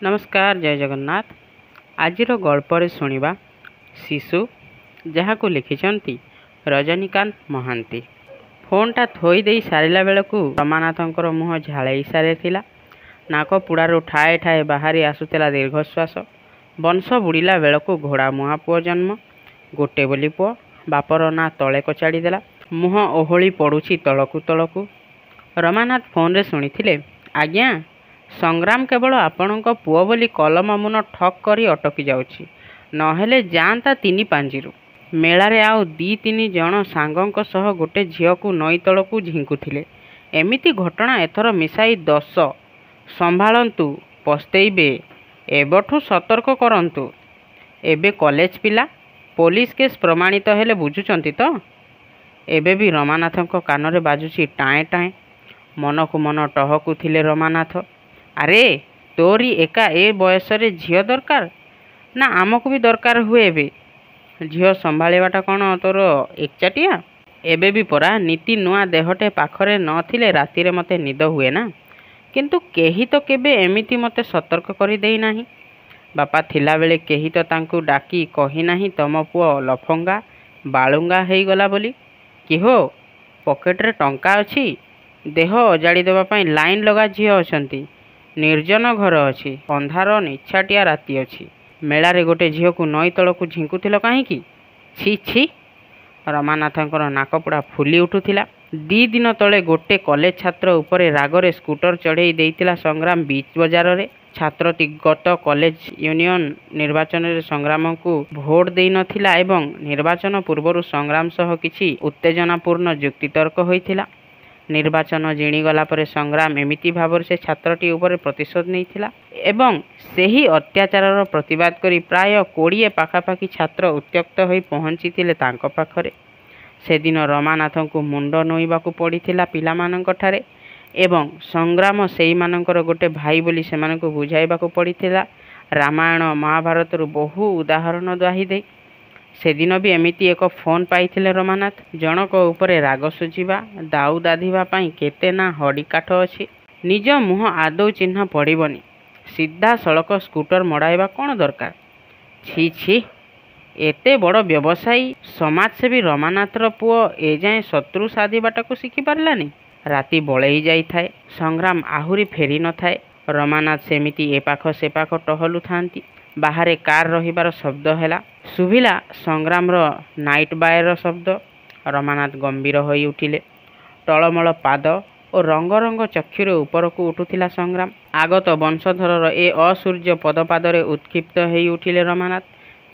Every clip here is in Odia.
नमस्कार जय जगन्नाथ। आजिर गल्परे शुणिबा शिशु जहाकू लिखिछंती रजनीकांत महांती। फोनटा थोईदे सारिला बेलकू रमानाथंकर मुह झाड़ई सारिथिला। नाक पुड़ारू ठाए ठाए बाहरी आसुथिला दीर्घश्वास। बंश बुड़िला बेलकू घोड़ा मुहा पुओ जन्म। गोटे बोली पुओ बापर ना तले कचाड़ी देला। मुह ओहली पड़ुछि तलकू तलकू। रमानाथ फोन रे शुणिथिले, आज्ञा संग्राम केवल आपणक पुओ बोली कलम मुन ठक करी अटकी जाउछि, नहेले जांता तीनी पांजिरू। मेलारे आउ दी तीनी जण सांगंक सह गोटे झियकू नई तलकू झिंकुथिले। एमिति घटना एथर मिसाई 10। संभाळंतु, पस्तेइबे, एबठू सतर्क करंतु। एबे कॉलेज पिला पुलिस केस प्रमाणित हेले बुझुचंती तो। एबे भी रमानाथंक कानरे बाजुछि टाए टाए। मनकू मन टहकुथिले रमानाथ। अरे तोरी एका ए बयसरे झियो दरकार ना आमको भी दरकार हुए। बे झियो संभाळिबाटा कौन तोर एकचाटिया? एबे भी परा नीति नुआ देहटे पाखरे नथिले रातिरे मते निद हुए ना। किंतु केही तो केबे एमिति मते सतर्क करी देई नाही। बापा थिला बेले केही तो तांकू डाकी कही नाही तम पुओ लफंगा बाळुंगा हेई गला बोली। कि हो पकेटरे टंका अछि, देह अजाड़ी देबा पई लाइन लगा झियो अछंती। निर्जन घर अछि, अंधार निछाटिया राति अछि। मेलारे गोटे झियकू नई तलकू झिंकुथिल काहींकी? छी छी। रमानाथंकर नाकपुड़ा फुली उठुथिला। दी दिन तले गोटे कॉलेज छात्र उपरे रागरे स्कूटर चढ़ई देइतिला संग्राम बीच बजार रे। छात्रटी गत कॉलेज यूनियन निर्वाचन रे संग्राम को भोट देई नथिला एवं निर्वाचन पूर्वरु संग्राम सह किछि उत्तेजनापूर्ण युक्तितर्क होइथिला। निर्वाचन जिणीगला परे संग्राम एमिति भावर से छात्रटी ऊपर प्रतिशोध नहीं एवं सेही अत्याचार प्रतिवाद करी प्राय 20 पाखापाखी छात्र उत्त्यक्त होई पहुंची थिले तांको पाखरे। से दिन रमानाथ को मुंड नोइबाकू पड़िथिला पिलामानंक ठारे एवं संग्राम सेई मानंकर गोटे भाई बोली सेमानंकू बुझाइबाकू पड़िथिला। रामायण महाभारत रु बहु उदाहरण दुआही दे। से दिन भी एमिति एक फोन पाइथिले रमानाथ। जनक उपरे राग सुझिबा दाऊ दाधिबा पाई केते ना हडी काठ अछि। निज मुह आदौ चिन्ह पड़िबनी, सीधा सड़क स्कूटर मड़ाइबा कौन दरकार? छी छी। एते बड़ व्यवसायी समाजसेवी रमानाथर पुओ एजाए शत्रु साधिबाटाकू शिखि पारलानी। राति बळेई जाई थाए, संग्राम आहुरी फेरी न थाए। रमानाथ सेमिति ए पाख से पाख टहलु थांती। बाहरे कार रहिबार शब्द हैला। सुभिला संग्राम नाइट बायर शब्द। रमानाथ गंभीर होई उठिले। टलमल पाद और रंग रंग चक्षुरे उपरकू उठुथिला संग्राम। आगत वंशधरर ए असूर्य पदपादरे उत्क्षिप्त होई उठिले रमानाथ।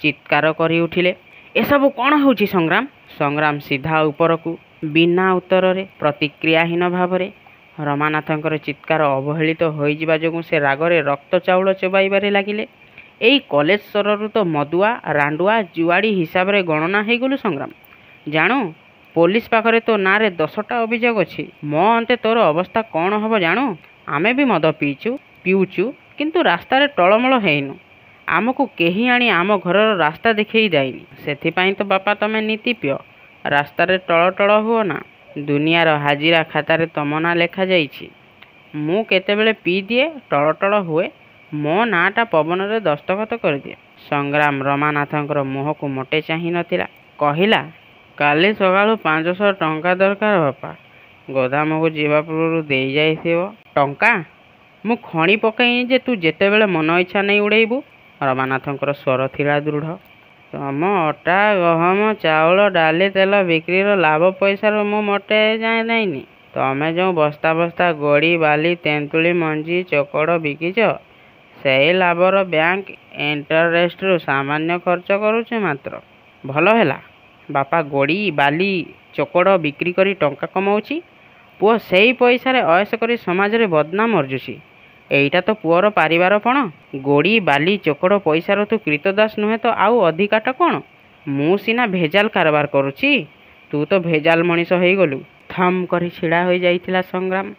चित्कार करी उठिले, एसबू कौन होउछि संग्राम? संग्राम सीधा उपरकू बिना उत्तररे प्रतिक्रियाहीन भावरे। रमानाथंकर चित्कार अवहेलित होई जिबा जोगु से रागरे रक्त चाउल चोबाइबारे लागिले। एई कॉलेज सररु तो मदुआ रांडुआ जुआड़ी हिसाब रे गणना हे गलु संग्राम। जानो पुलिस पाखरे तो नारे 10टा अभियोग अछि। मो अंते तोर अवस्था कौन हबो जानो? आमे भी मद पिउचु किंतु रास्ता रे टळमळ हेइनु। आमको केही आनी आम घरर रास्ता देखेई जाइनी। सेथिपाई तो बापा तमे नीति पियो, रास्ता रे टळ हुओ ना। दुनियार हाजिरा खातारे तमना लेखा जाइछि। मु केतेबेले पी दिए टळ हुए, मो नाटा पवन रे दस्तखत कर दिए। संग्राम रमानाथंकर मुह को मोटे चाही नथिला। कहिला, काली सकाळु 500 टंका दरकार बापा। गोदाम को जीवा पूर्व देई जाइथिबो। टंका मु खणी पकाई जे तू जेतेबेले मन इच्छा नहीं उड़ेइबू। रमानाथंकर स्वर थिला दृढ़। तम अटा गहम चाउल डाली तेल बिक्रीर लाभ पैसार मु मोटे जाए नाइनी। तमे जो बस्ता बस्ता गोड़ी बाली तेंतुली मंजी चोकड़ बिकिच, से लाभर बैंक इंटरेस्ट रु सामान्य खर्च करुचे मात्र। भल हैला बापा गोड़ी बाली चोकड़ बिक्री करी टंका कमाउछि। पुओ सेई पैसा रे अयस करी समाज रे बदनाम अर्जुछि। एइटा तो पुओर पारिबारपण। गोड़ी बाली चोकड़ पैसार तू कृतदास नुहे तो आउ अधिकाटा कौन? मु सिना भेजाल कारबार करुछि, तू तो भेजाल मनीष हेई गलु। थम करी छिड़ा होई जाइथिला संग्राम।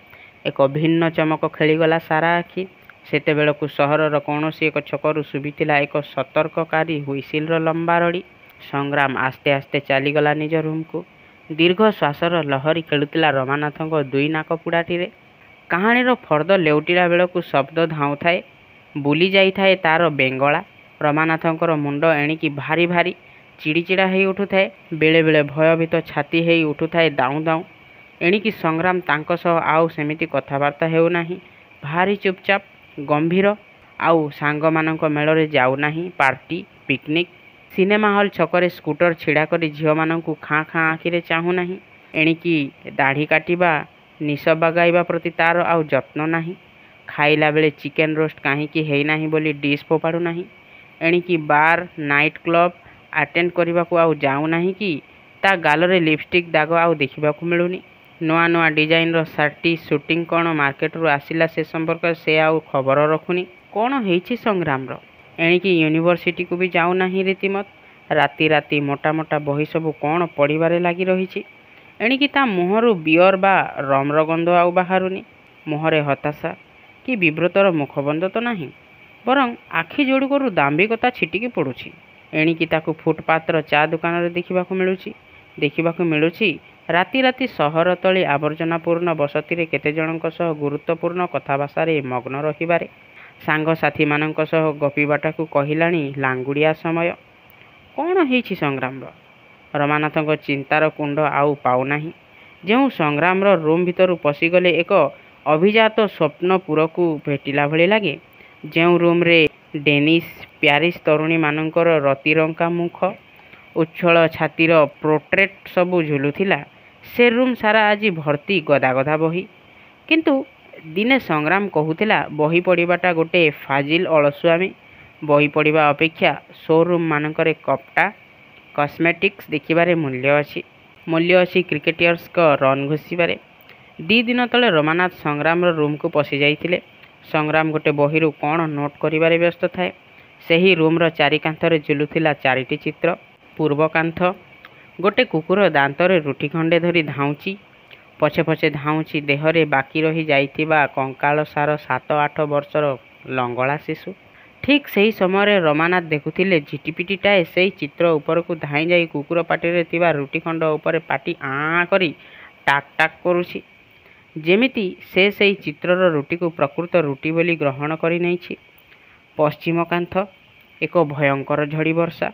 एक भिन्न चमक खेलीगला सारा आखि। सेते बेलकू सहरर कौनसी एक छकरू सुबिथिला एक सतर्ककारी हुइसिलर लंबा रड़ी। संग्राम आस्ते आस्ते चलीगला निज रूम को। दीर्घ श्वासर लहरी खेलुथिला रमानाथंक दुई नाक पुड़ाटी रे। कहानीर फर्द लेउटिला बेलकू शब्द धाउ थाए। ବୁଲି ଯାଇଥାଏ ତାର ବେଙ୍ଗଳା। ରମାନାଥଙ୍କର ମୁଣ୍ଡ ଏଣିକି ଭାରି ଭାରି ଚିଡ଼ିଚିଡ଼ା ହେଇ ଉଠୁଥାଏ। ବେଳେବେଳେ ଭୟଭୀତ ଛାତି ହେଇ ଉଠୁଥାଏ ଦାଉଁ ଦାଉଁ। ଏଣିକି ସଂଗ୍ରାମ ତାଙ୍କ ସହ ଆଉ ସେମିତି କଥାବାର୍ତ୍ତା ହେଉନାହିଁ। ଭାରି ଚୁପଚାପ ଗମ୍ଭୀର। ଆଉ ସାଙ୍ଗମାନଙ୍କ ମେଳରେ ଯାଉନାହିଁ। ପାର୍ଟି, ପିକନିକ୍, ସିନେମା ହଲ୍ ଛକରେ ସ୍କୁଟର ଛିଡ଼ା କରି ଝିଅମାନଙ୍କୁ ଖାଁ ଖାଁ ଆଖିରେ ଚାହୁଁନାହିଁ। ଏଣିକି ଦାଢ଼ି କାଟିବା, ନିଶ ବାଗାଇବା ପ୍ରତି ତାର ଆଉ ଯତ୍ନ ନାହିଁ। ଖାଇଲା ବେଳେ ଚିକେନ୍ ରୋଷ୍ଟ କାହିଁକି ହେଇନାହିଁ ବୋଲି ଡିସ୍ ଫୋପାଡ଼ୁନାହିଁ। ଏଣିକି ବାର୍, ନାଇଟ୍ କ୍ଲବ୍ ଆଟେଣ୍ଡ କରିବାକୁ ଆଉ ଯାଉନାହିଁ କି ତା ଗାଲରେ ଲିପଷ୍ଟିକ୍ ଦାଗ ଆଉ ଦେଖିବାକୁ ମିଳୁନି। ନୂଆ ନୂଆ ଡିଜାଇନର ଶାର୍ଟଟି ସୁଟିଂ କ'ଣ ମାର୍କେଟରୁ ଆସିଲା ସେ ସମ୍ପର୍କରେ ସେ ଆଉ ଖବର ରଖୁନି। କ'ଣ ହେଇଛି ସଂଗ୍ରାମର? ଏଣିକି ୟୁନିଭର୍ସିଟିକୁ ବି ଯାଉନାହିଁ ରୀତିମତ। ରାତି ରାତି ମୋଟା ମୋଟା ବହି ସବୁ କ'ଣ ପଢ଼ିବାରେ ଲାଗି ରହିଛି। ଏଣିକି ତା ମୁହଁରୁ ବିୟର ବା ରମ୍ର ଗନ୍ଧ ଆଉ ବାହାରୁନି। ମୁହଁରେ ହତାଶା କି ବିବ୍ରତର ମୁଖବନ୍ଧ ତ ନାହିଁ, ବରଂ ଆଖି ଯୋଡ଼ିକରୁ ଦାମ୍ଭିକତା ଛିଟିକି ପଡ଼ୁଛି। ଏଣିକି ତାକୁ ଫୁଟପାଥର ଚା ଦୋକାନରେ ଦେଖିବାକୁ ମିଳୁଛି ରାତି ରାତି ସହର ତଳି ଆବର୍ଜନାପୂର୍ଣ୍ଣ ବସତିରେ କେତେଜଣଙ୍କ ସହ ଗୁରୁତ୍ୱପୂର୍ଣ୍ଣ କଥାଭାଷାରେ ମଗ୍ନ ରହିବାରେ। ସାଙ୍ଗସାଥୀମାନଙ୍କ ସହ ଗପିବାଟାକୁ କହିଲାଣି ଲାଙ୍ଗୁଡ଼ିଆ ସମୟ। କ'ଣ ହେଇଛି ସଂଗ୍ରାମର? ରମାନାଥଙ୍କ ଚିନ୍ତାର କୁଣ୍ଡ ଆଉ ପାଉନାହିଁ। ଯେଉଁ ସଂଗ୍ରାମର ରୁମ୍ ଭିତରୁ ପଶିଗଲେ ଏକ ଅଭିଜାତ ସ୍ୱପ୍ନପୁରକୁ ଭେଟିଲା ଭଳି ଲାଗେ। ଯେଉଁ ରୁମ୍ରେ ଡେନିସ୍ ପ୍ୟାରିସ୍ ତରୁଣୀମାନଙ୍କର ରତିରଙ୍କା ମୁଖ, ଉଚ୍ଛଳ ଛାତିର ପୋର୍ଟ୍ରେଟ୍ ସବୁ ଝୁଲୁଥିଲା, ସେ ରୁମ୍ ସାରା ଆଜି ଭର୍ତ୍ତି ଗଦା ଗଦା ବହି। କିନ୍ତୁ ଦିନେ ସଂଗ୍ରାମ କହୁଥିଲା ବହି ପଢ଼ିବାଟା ଗୋଟେ ଫାଜିଲ୍ ଅଳସୁଆମୀ। ବହି ପଢ଼ିବା ଅପେକ୍ଷା ଶୋରୁମ୍ ମାନଙ୍କରେ କପଡ଼ା, କସ୍ମେଟିକ୍ସ ଦେଖିବାରେ ମୂଲ୍ୟ ଅଛି କ୍ରିକେଟିୟର୍ସଙ୍କ ରନ୍ ଘୋଷିବାରେ। 2 ଦିନ ତଳେ ରମାନାଥ ସଂଗ୍ରାମର ରୁମ୍କୁ ପଶି ଯାଇଥିଲେ। ସଂଗ୍ରାମ ଗୋଟେ ବହିରୁ କ'ଣ ନୋଟ୍ କରିବାରେ ବ୍ୟସ୍ତ ଥାଏ। ସେହି ରୁମ୍ର ଚାରି କାନ୍ଥରେ ଝୁଲୁଥିଲା 4ଟି ଚିତ୍ର। ପୂର୍ବ କାନ୍ଥ, ଗୋଟେ କୁକୁର ଦାନ୍ତରେ ରୁଟି ଖଣ୍ଡେ ଧରି ଧାଉଁଛି। ପଛେ ପଛେ ଧାଉଁଛି ଦେହରେ ବାକି ରହି ଯାଇଥିବା କଙ୍କାଳସାର 7-8 ବର୍ଷର ଲଙ୍ଗଳା ଶିଶୁ। ଠିକ୍ ସେହି ସମୟରେ ରମାନାଥ ଦେଖୁଥିଲେ ଝିଟିପିଟିଟାଏ ସେଇ ଚିତ୍ର ଉପରକୁ ଧାଇଁ ଯାଇ କୁକୁର ପାଟିରେ ଥିବା ରୁଟି ଖଣ୍ଡ ଉପରେ ପାଟି ଆଁ କରି ଟାକ୍ ଟାକ୍ କରୁଛି। ଯେମିତି ସେ ସେଇ ଚିତ୍ରର ରୁଟିକୁ ପ୍ରକୃତ ରୁଟି ବୋଲି ଗ୍ରହଣ କରି ନେଇଛି। ପଶ୍ଚିମ କାନ୍ଥ, ଏକ ଭୟଙ୍କର ଝଡ଼ି ବର୍ଷା।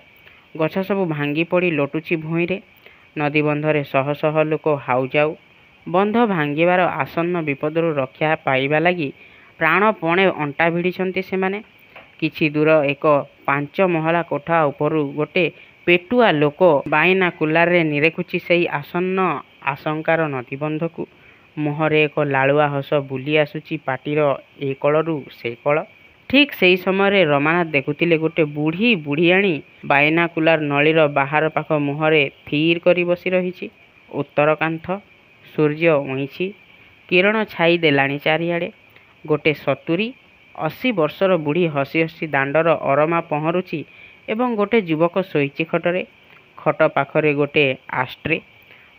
ଗଛ ସବୁ ଭାଙ୍ଗି ପଡ଼ି ଲୋଟୁଛି ଭୂଇଁରେ। ନଦୀବନ୍ଧରେ ଶହ ଶହ ଲୋକ ହାଉଯାଉ। ବନ୍ଧ ଭାଙ୍ଗିବାର ଆସନ୍ନ ବିପଦରୁ ରକ୍ଷା ପାଇବା ଲାଗି ପ୍ରାଣପଣେ ଅଣ୍ଟା ଭିଡ଼ିଛନ୍ତି ସେମାନେ। କିଛି ଦୂର ଏକ 5 ମହଲା କୋଠା ଉପରୁ ଗୋଟେ ପେଟୁଆ ଲୋକ ବାଇନାକୁଲାରରେ ନିରେଖୁଛି ସେଇ ଆସନ୍ନ ଆଶଙ୍କାର ନଦୀବନ୍ଧକୁ। ମୁହଁରେ ଏକ ଲାଳୁଆ ହସ ବୁଲି ଆସୁଛି ପାଟିର ଏ କଳରୁ ସେ କଳ। ଠିକ୍ ସେହି ସମୟରେ ରମାନାଥ ଦେଖୁଥିଲେ ଗୋଟେ ବୁଢ଼ିଆଣୀ ବାଇନାକୁଲାର ନଳୀର ବାହାର ପାଖ ମୁହଁରେ ଥିର୍ କରି ବସି ରହିଛି। ଉତ୍ତର କାନ୍ଥ, ସୂର୍ଯ୍ୟ ଉଇଁଛି, କିରଣ ଛାଇ ଦେଲାଣି ଚାରିଆଡ଼େ। ଗୋଟେ 70-80 ବର୍ଷର ବୁଢ଼ୀ ହସି ହସି ଦାଣ୍ଡର ଅରମା ପହଁରୁଛି ଏବଂ ଗୋଟେ ଯୁବକ ଶୋଇଛି ଖଟରେ। ଖଟ ପାଖରେ ଗୋଟେ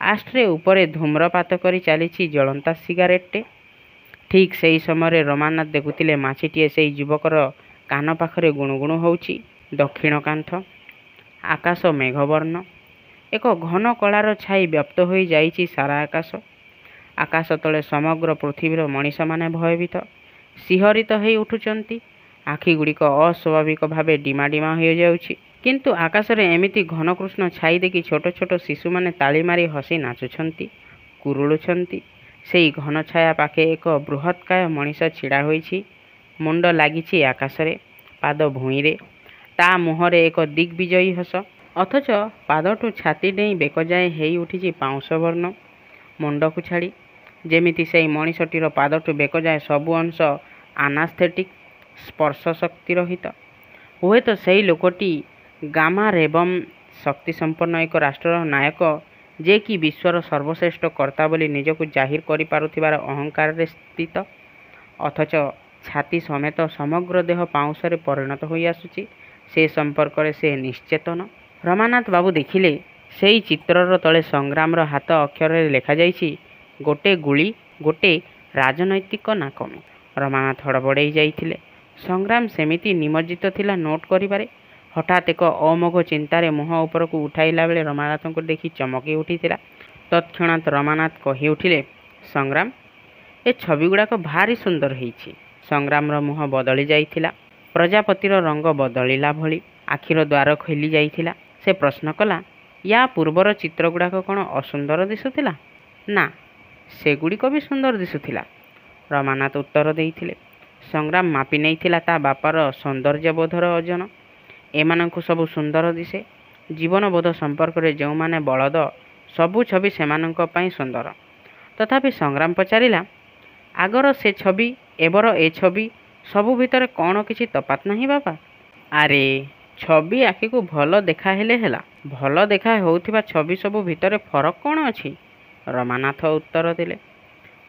ଆଷ୍ଟ୍ରେ ଉପରେ ଧୂମ୍ରପାତ କରି ଚାଲିଛି ଜଳନ୍ତା ସିଗାରେଟଟେ। ଠିକ୍ ସେହି ସମୟରେ ରମାନାଥ ଦେଖୁଥିଲେ ମାଛିଟିଏ ସେଇ ଯୁବକର କାନ ପାଖରେ ଗୁଣୁଗୁଣୁ ହେଉଛି। ଦକ୍ଷିଣ କାନ୍ଥ, ଆକାଶ ମେଘବର୍ଣ୍ଣ। ଏକ ଘନ କଳାର ଛାଇ ବ୍ୟାପ୍ତ ହୋଇ ଯାଇଛି ସାରା ଆକାଶ। ଆକାଶ ତଳେ ସମଗ୍ର ପୃଥିବୀର ମଣିଷମାନେ ଭୟଭୀତ, ଶିହରିତ ହେଇ ଉଠୁଛନ୍ତି। ଆଖିଗୁଡ଼ିକ ଅସ୍ୱାଭାବିକ ଭାବେ ଡିମା ଡିମା ହୋଇଯାଉଛି। କିନ୍ତୁ ଆକାଶରେ ଏମିତି ଘନକୃଷ୍ଣ ଛାଇ ଦେଖି ଛୋଟ ଛୋଟ ଶିଶୁମାନେ ତାଳି ମାରି ହସି ନାଚୁଛନ୍ତି, କୁରୁଳୁଛନ୍ତି। ସେଇ ଘନ ଛାୟା ପାଖେ ଏକ ବୃହତ୍କାୟ ମଣିଷ ଛିଡ଼ା ହୋଇଛି। ମୁଣ୍ଡ ଲାଗିଛି ଆକାଶରେ, ପାଦ ଭୂଇଁରେ। ତା ମୁହଁରେ ଏକ ଦିଗ୍ବିଜୟୀ ହସ। ଅଥଚ ପାଦଠୁ ଛାତି ଡେଇଁ ବେକ ଯାଏଁ ହେଇ ଉଠିଛି ପାଉଁଶ ବର୍ଣ୍ଣ। ମୁଣ୍ଡକୁ ଛାଡ଼ି ଯେମିତି ସେଇ ମଣିଷଟିର ପାଦଠୁ ବେକ ଯାଏଁ ସବୁ ଅଂଶ ଆନାସ୍ଥେଟିକ୍, ସ୍ପର୍ଶ ଶକ୍ତି ରହିତ। ହୁଏତ ସେଇ ଲୋକଟି ଗାମା ରେବମ୍ ଶକ୍ତିସମ୍ପନ୍ନ ଏକ ରାଷ୍ଟ୍ରର ନାୟକ, ଯେ କି ବିଶ୍ୱର ସର୍ବଶ୍ରେଷ୍ଠ କର୍ତ୍ତା ବୋଲି ନିଜକୁ ଜାହିର କରିପାରୁଥିବାର ଅହଙ୍କାରରେ ସ୍ଥିତ। ଅଥଚ ଛାତି ସମେତ ସମଗ୍ର ଦେହ ପାଉଁଶରେ ପରିଣତ ହୋଇ ଆସୁଛି। ସେ ସମ୍ପର୍କରେ ସେ ନିଶ୍ଚେତନ। ରମାନାଥ ବାବୁ ଦେଖିଲେ ସେଇ ଚିତ୍ରର ତଳେ ସଂଗ୍ରାମର ହାତ ଅକ୍ଷରରେ ଲେଖାଯାଇଛି, ଗୋଟେ ଗୁଳି, ଗୋଟେ ରାଜନୈତିକ ନାକାମୀ। ରମାନାଥ ହଡ଼ବଡ଼େଇ ଯାଇଥିଲେ। ସଂଗ୍ରାମ ସେମିତି ନିମଜ୍ଜିତ ଥିଲା ନୋଟ୍ କରିବାରେ। ହଠାତ୍ ଏକ ଅମୋଘ ଚିନ୍ତାରେ ମୁହଁ ଉପରକୁ ଉଠାଇଲା ବେଳେ ରମାନାଥଙ୍କୁ ଦେଖି ଚମକି ଉଠିଥିଲା। ତତ୍କ୍ଷଣାତ୍ ରମାନାଥ କହି ଉଠିଲେ, ସଂଗ୍ରାମ, ଏ ଛବିଗୁଡ଼ାକ ଭାରି ସୁନ୍ଦର ହେଇଛି। ସଂଗ୍ରାମର ମୁହଁ ବଦଳି ଯାଇଥିଲା। ପ୍ରଜାପତିର ରଙ୍ଗ ବଦଳିଲା ଭଳି ଆଖିର ଦ୍ୱାର ଖୋଲି ଯାଇଥିଲା। ସେ ପ୍ରଶ୍ନ କଲା, ୟା ପୂର୍ବର ଚିତ୍ରଗୁଡ଼ାକ କ'ଣ ଅସୁନ୍ଦର ଦିଶୁଥିଲା? ନା, ସେଗୁଡ଼ିକ ବି ସୁନ୍ଦର ଦିଶୁଥିଲା, ରମାନାଥ ଉତ୍ତର ଦେଇଥିଲେ। ସଂଗ୍ରାମ ମାପି ନେଇଥିଲା ତା ବାପାର ସୌନ୍ଦର୍ଯ୍ୟବୋଧର ଓଜନ। ଏମାନଙ୍କୁ ସବୁ ସୁନ୍ଦର ଦିଶେ। ଜୀବନବୋଧ ସମ୍ପର୍କରେ ଯେଉଁମାନେ ବଳଦ, ସବୁ ଛବି ସେମାନଙ୍କ ପାଇଁ ସୁନ୍ଦର। ତଥାପି ସଂଗ୍ରାମ ପଚାରିଲା, ଆଗର ସେ ଛବି, ଏବର ଏ ଛବି, ସବୁ ଭିତରେ କ'ଣ କିଛି ତଫାତ୍ ନାହିଁ ବାପା? ଆରେ, ଛବି ଆଖିକୁ ଭଲ ଦେଖା ହେଲେ ହେଲା। ଭଲ ଦେଖା ହେଉଥିବା ଛବି ସବୁ ଭିତରେ ଫରକ କ'ଣ ଅଛି? ରମାନାଥ ଉତ୍ତର ଦେଲେ।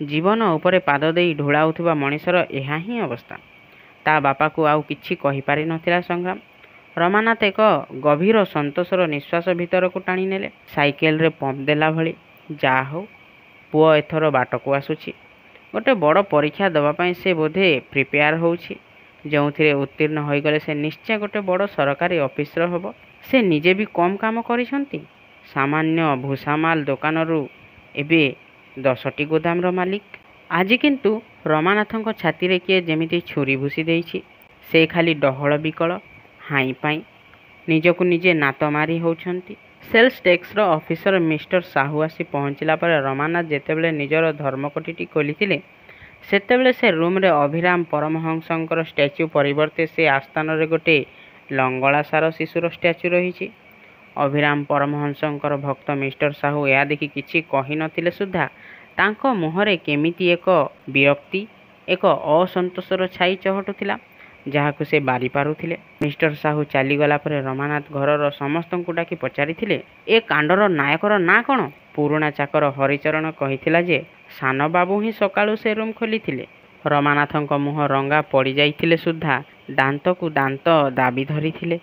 ଜୀବନ ଉପରେ ପାଦ ଦେଇ ଢୁଳାଉଥିବା ମଣିଷର ଏହା ହିଁ ଅବସ୍ଥା। ତା ବାପାକୁ ଆଉ କିଛି କହିପାରି ନଥିଲା ସଂଗ୍ରାମ। ରମାନାଥ ଏକ ଗଭୀର ସନ୍ତୋଷର ନିଶ୍ୱାସ ଭିତରକୁ ଟାଣିନେଲେ, ସାଇକେଲରେ ପମ୍ପ ଦେଲା ଭଳି। ଯାହା ହଉ, ପୁଅ ଏଥର ବାଟକୁ ଆସୁଛି। ଗୋଟେ ବଡ଼ ପରୀକ୍ଷା ଦେବା ପାଇଁ ସେ ବୋଧେ ପ୍ରିପେୟାର ହେଉଛି, ଯେଉଁଥିରେ ଉତ୍ତୀର୍ଣ୍ଣ ହୋଇଗଲେ ସେ ନିଶ୍ଚୟ ଗୋଟେ ବଡ଼ ସରକାରୀ ଅଫିସର ହେବ। ସେ ନିଜେ ବି କମ୍ କାମ କରିଛନ୍ତି। ସାମାନ୍ୟ ଭୁସାମାଲ ଦୋକାନରୁ ଏବେ 10ଟି ଗୋଦାମର ମାଲିକ। ଆଜି କିନ୍ତୁ ରମାନାଥଙ୍କ ଛାତିରେ କିଏ ଯେମିତି ଛୁରୀ ଭୁଷି ଦେଇଛି। ସେ ଖାଲି ଡହଳ ବିକଳ, ହାଇଁ ପାଇଁ ନିଜକୁ ନିଜେ ନାତ ମାରି ହେଉଛନ୍ତି। ସେଲ୍ସ ଟେକ୍ସର ଅଫିସର ମିଷ୍ଟର ସାହୁ ଆସି ପହଞ୍ଚିଲା ପରେ ରମାନାଥ ଯେତେବେଳେ ନିଜର ଧର୍ମକୋଠିଟି ଖୋଲିଥିଲେ, ସେତେବେଳେ ସେ ରୁମ୍ରେ ଅଭିରାମ ପରମହଂସଙ୍କର ଷ୍ଟାଚ୍ୟୁ ପରିବର୍ତ୍ତେ ସେ ଆସ୍ଥାନରେ ଗୋଟେ ଲଙ୍ଗଳାସାର ଶିଶୁର ଷ୍ଟାଚ୍ୟୁ ରହିଛି। ଅଭିରାମ ପରମହଂସଙ୍କର ଭକ୍ତ ମିଷ୍ଟର ସାହୁ ଏହା ଦେଖି କିଛି କହିନଥିଲେ ସୁଦ୍ଧା ତାଙ୍କ ମୁହଁରେ କେମିତି ଏକ ବିରକ୍ତି, ଏକ ଅସନ୍ତୋଷର ଛାଇ ଚହଟୁଥିଲା, ଯାହାକୁ ସେ ବାରି ପାରୁଥିଲେ। ମିଷ୍ଟର ସାହୁ ଚାଲିଗଲା ପରେ ରମାନାଥ ଘରର ସମସ୍ତଙ୍କୁ ଡାକି ପଚାରିଥିଲେ, ଏ କାଣ୍ଡର ନାୟକର ନାଁ କ'ଣ? ପୁରୁଣା ଚାକର ହରିଚରଣ କହିଥିଲା ଯେ ସାନବାବୁ ହିଁ ସକାଳୁ ସେ ରୁମ୍ ଖୋଲିଥିଲେ। ରମାନାଥଙ୍କ ମୁହଁ ରଙ୍ଗା ପଡ଼ିଯାଇଥିଲେ ସୁଦ୍ଧା ଦାନ୍ତକୁ ଦାନ୍ତ ଦାବି ଧରିଥିଲେ।